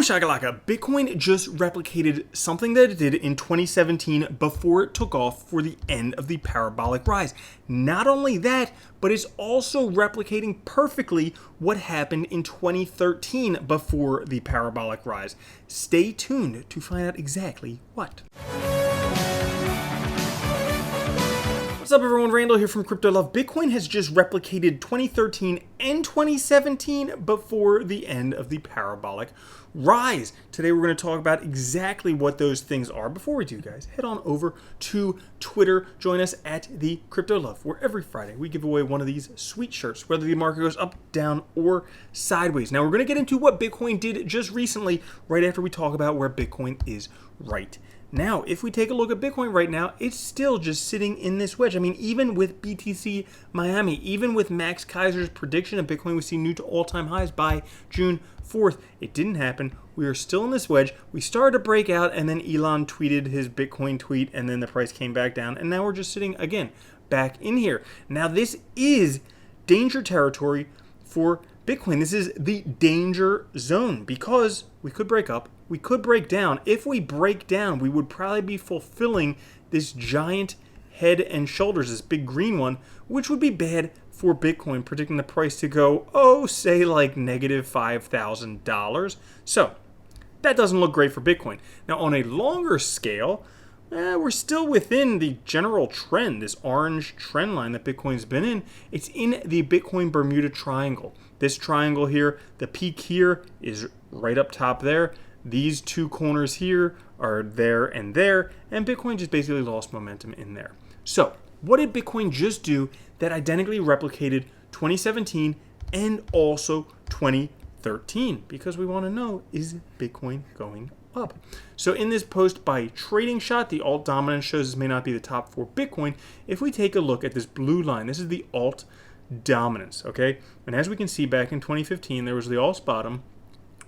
Shakalaka, Bitcoin just replicated something that it did in 2017 before it took off for the end of the parabolic rise. Not only that, but it's also replicating perfectly what happened in 2013 before the parabolic rise. Stay tuned to find out exactly what. What's up everyone, Randall here from Crypto Love. Bitcoin has just replicated 2013 and 2017 before the end of the parabolic rise. Today we're going to talk about exactly what those things are. Before we do, guys, head on over to Twitter. Join us at the Crypto Love, where every Friday we give away one of these sweet shirts, whether the market goes up, down, or sideways. Now we're going to get into what Bitcoin did just recently, right after we talk about where Bitcoin is right now. If we take a look at Bitcoin right now, it's still just sitting in this wedge. I mean, even with BTC Miami, even with Max Kaiser's prediction of Bitcoin would see new to all-time highs by June 4th, it didn't happen. We are still in this wedge. We started to break out, and then Elon tweeted his Bitcoin tweet, and then the price came back down, and now we're just sitting, again, back in here. Now, this is danger territory for Bitcoin. This is the danger zone because we could break up, we could break down. If we break down, we would probably be fulfilling this giant head and shoulders, this big green one, which would be bad for Bitcoin, predicting the price to go, say like negative $5,000. So that doesn't look great for Bitcoin. Now on a longer scale, we're still within the general trend, this orange trend line that Bitcoin's been in. It's in the Bitcoin Bermuda Triangle. This triangle here, the peak here is right up top there. These two corners here are there, and Bitcoin just basically lost momentum in there. So what did Bitcoin just do that identically replicated 2017 and also 2013? Because we want to know, is Bitcoin going up? So in this post by Trading Shot, the alt dominance shows this may not be the top for Bitcoin. If we take a look at this blue line, this is the alt dominance, okay? And as we can see, back in 2015, there was the alt bottom.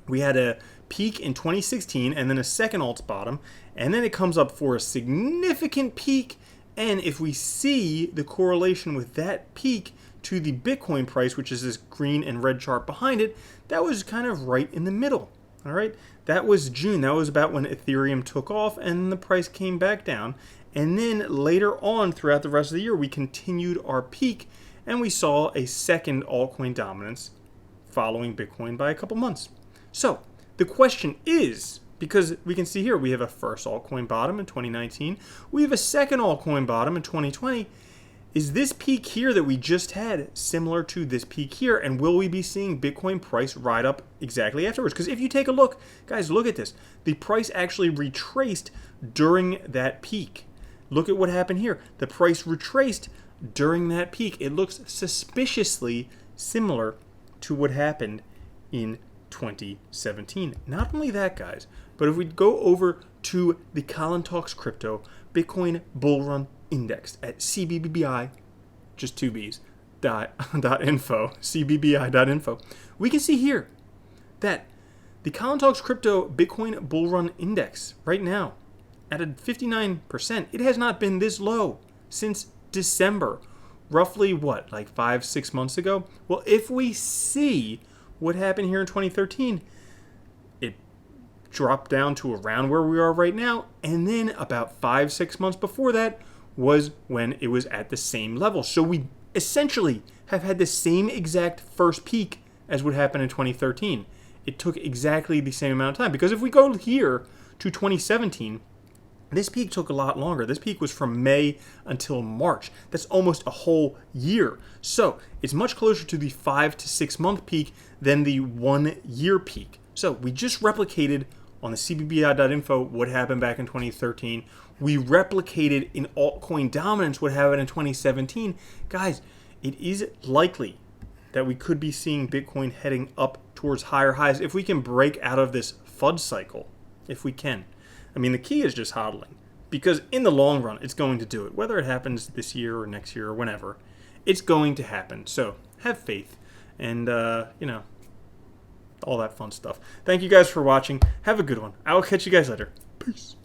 We had a peak in 2016 and then a second alt bottom, and then it comes up for a significant peak. And if we see the correlation with that peak to the Bitcoin price, which is this green and red chart behind it, that was kind of right in the middle. All right, that was June. That was about when Ethereum took off and the price came back down. And then later on throughout the rest of the year, we continued our peak and we saw a second altcoin dominance following Bitcoin by a couple months. So the question is, because we can see here, we have a first altcoin bottom in 2019. We have a second altcoin bottom in 2020. Is this peak here that we just had similar to this peak here? And will we be seeing Bitcoin price ride up exactly afterwards? Because if you take a look, guys, look at this. The price actually retraced during that peak. Look at what happened here. The price retraced during that peak. It looks suspiciously similar to what happened in 2017. Not only that, guys, but if we go over to the Colin Talks Crypto Bitcoin Bull Run Index at CBBI, just two B's, .info, cbbi.info, we can see here that the Colin Talks Crypto Bitcoin Bull Run Index right now at a 59%, it has not been this low since December, roughly what, like 5-6 months ago? Well, if we see what happened here in 2013, it dropped down to around where we are right now, and then about 5-6 months before that was when it was at the same level. So we essentially have had the same exact first peak as what happened in 2013. It took exactly the same amount of time, because if we go here to 2017, this peak took a lot longer. This peak was from May until March. That's almost a whole year. So it's much closer to the 5 to 6 month peak than the 1 year peak. So we just replicated on the cbbi.info what happened back in 2013. We replicated in altcoin dominance what happened in 2017. Guys, it is likely that we could be seeing Bitcoin heading up towards higher highs if we can break out of this FUD cycle, if we can. I mean, the key is just hodling, because in the long run, it's going to do it. Whether it happens this year or next year or whenever, it's going to happen. So have faith and, all that fun stuff. Thank you guys for watching. Have a good one. I will catch you guys later. Peace.